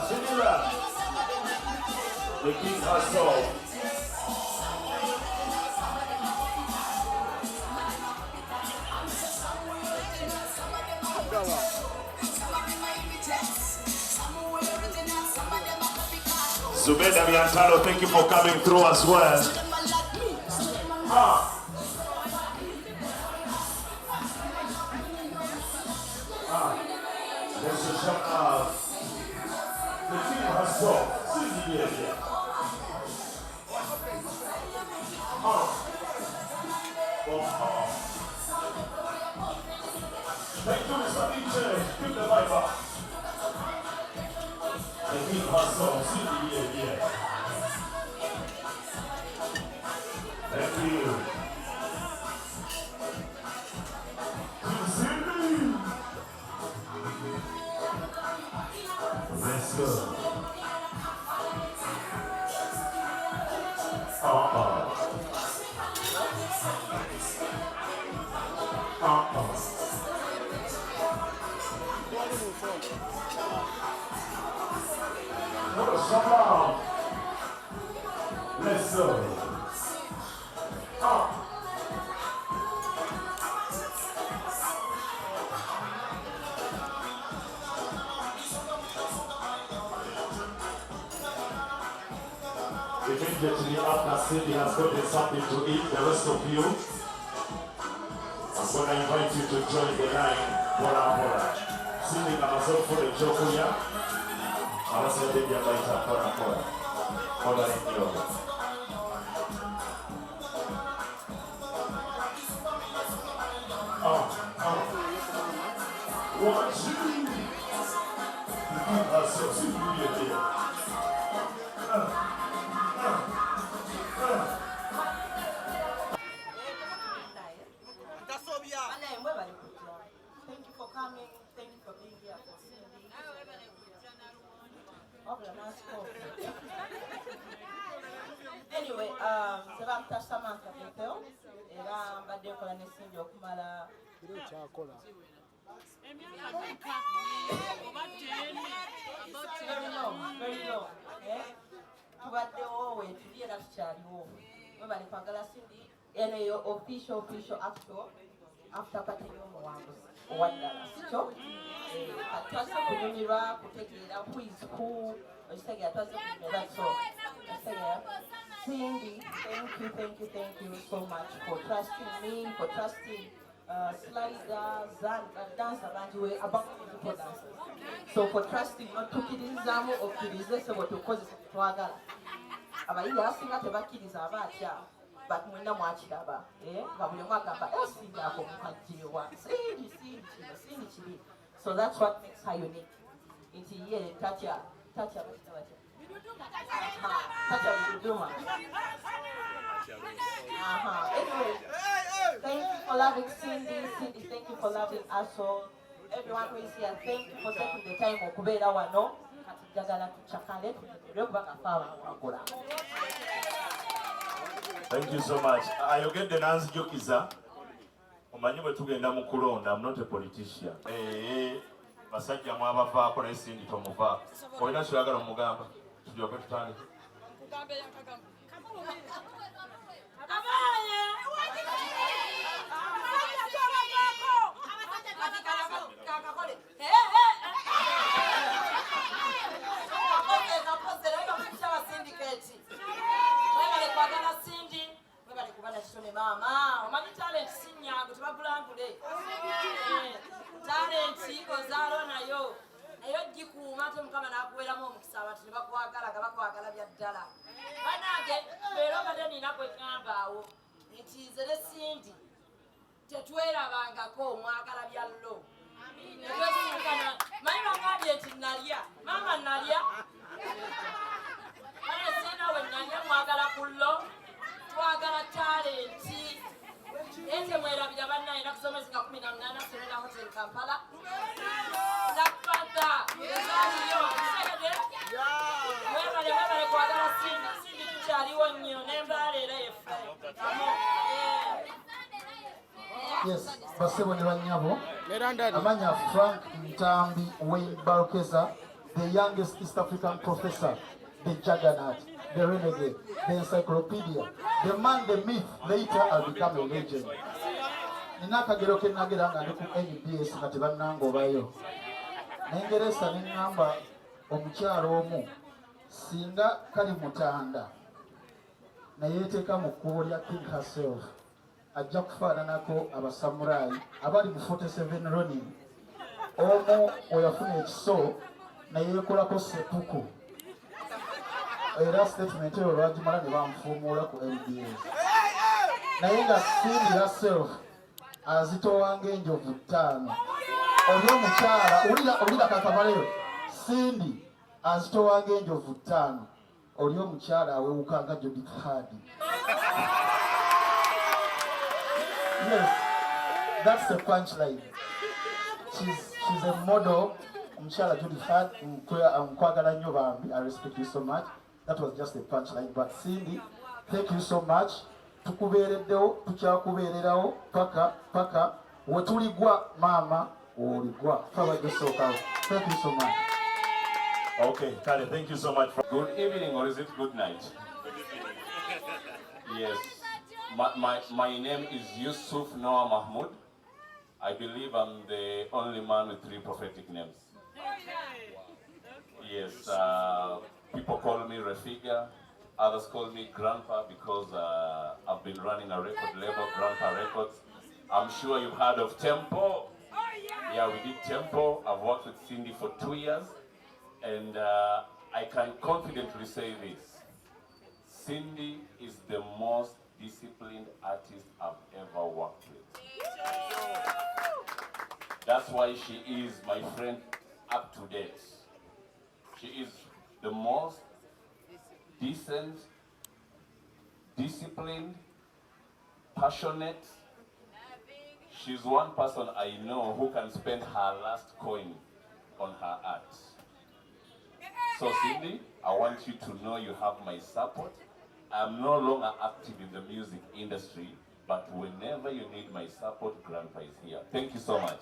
Jamila, the king has soul. Subeda Miantalo, thank you for coming through as well. There's a shot the king has soul. Thank you, Mr. DJ. Give the mic up. The king has soul. Thank you. Let's go. Let's go. Immediately after Cindy has gotten something to eat, the rest of you, I'm going to invite you to join the line. Bora. Cindy Amazon for the Jokuya. I was going to be a bite Bora. Bora in Europe. One, two. You are so superior. Thank you for coming. Thank you for being here for Cindy. Anyway, Sebamta Samantha Betel, era mbadde nkola ne Cindy okumala very long. Tubaddewo wetuli era tukyaliwo. Mwebale kwagala Cindy eno yo official actual after party y'omuwanguzi owaddala sikyo twaze kunyumirwa kutegeera who is who ekitegeera twaze kunyumirwa so Cindy, thank you so much for trusting me, for trusting sliders and dancer banjiwe about people dancers. So for trusting not to kirizaamu okkirize sebo tukozesa twagala abayizi abasinga tebakkiriza abaatya but mwena mwakiraba nga buli omu agamba Cindy ako mukajjeewa Cindy kibi. So that's what makes her unique. Nti ye tatya Biduduma. Anyway, thank you for loving Cindy, thank you for loving us all. Everyone who is here, thank you for taking the time okubeera wano kati njagala tukyakale tunyumirwe kubanga faawa wagula. Thank you so much. Ayogedde nanzijukiza omanyi bwe tugenda mu kulonda. I'm not a politician. Basajja mwabavaako naye Cindy tomuvaako. Olina ky'oyagala omugamba tulyoke tutandike. Maama, omanyi talent sinyangu tebagulangule. Talent ozaalo nayo gikuuma ate Mukama n'akuweeramu omukisa abantu ne bakwagala nga bakwagala bya ddala. Bannange leero badde nina kwe ŋŋambaawo nti nze ne Cindy tetwerabangako omwagala bya llo. Manyi bangambye nti nalya maama nalya naye sina we nalya mwagala ku llo twagala talenti ente mwerabira bannaye nakusomesa nga 18 Serena Hotel Kampala nakupata ezaliyo mwebale kwagala Cindy tukyaliwo nnyo n'embaala era yeffe. Yes, basebo ne bannyabo Amanya Frank Ntambi Wayne Barkeza, the youngest East African professor, the juggernaut, the renegade, the encyclopedia, the man, the myth, later I'll become a legend. Ninakagero kenagera nga ndiku NBS nga tebannangobayo. Nengeresa nengamba omukyalo omu singa kali mutanda naye yeteeka mu kkubo lya King herself ajja kufaananako abasamurayi abali mu 47 Ronin. Omu oyafuna ekiso naye yeekolako seppuku era statement eyo lwagimala ne bamufuumuula ku LBS naye nga Cindy herself azitowanga enjovu 5. Oli omukyala olira kakabaleyo Cindy azitowanga enjovu 5. Oli omukyala awewukanga Judith Hardy. Yes, that's the punchline. She's a model. Omukyala Judith Hardy, nkwagala nnyo bambi. I respect you so much. That was just a punchline. But Cindy, thank you so much. Tukubeereddewo, tukyakubeererawo paka wetuligwa maama oligwa. Thank you so much. Okay, Kale, thank you so much. Good evening, or is it good night? Yes. My name is Yusuf Noah Mahmoud. I believe I'm the only man with 3 prophetic names. Yes. People call me Refiga. Others call me Grandpa because I've been running a record label, Grandpa Records. I'm sure you've heard of Tempo. Yeah, we did Tempo. I've worked with Cindy for 2 years. And I can confidently say this. Cindy is the most disciplined artist I've ever worked with. That's why she is, my friend, up to date. She is the most decent, disciplined, passionate. She's one person I know who can spend her last coin on her art. So Cindy, I want you to know you have my support. I'm no longer active in the music industry, but whenever you need my support, Grandpa is here. Thank you so much.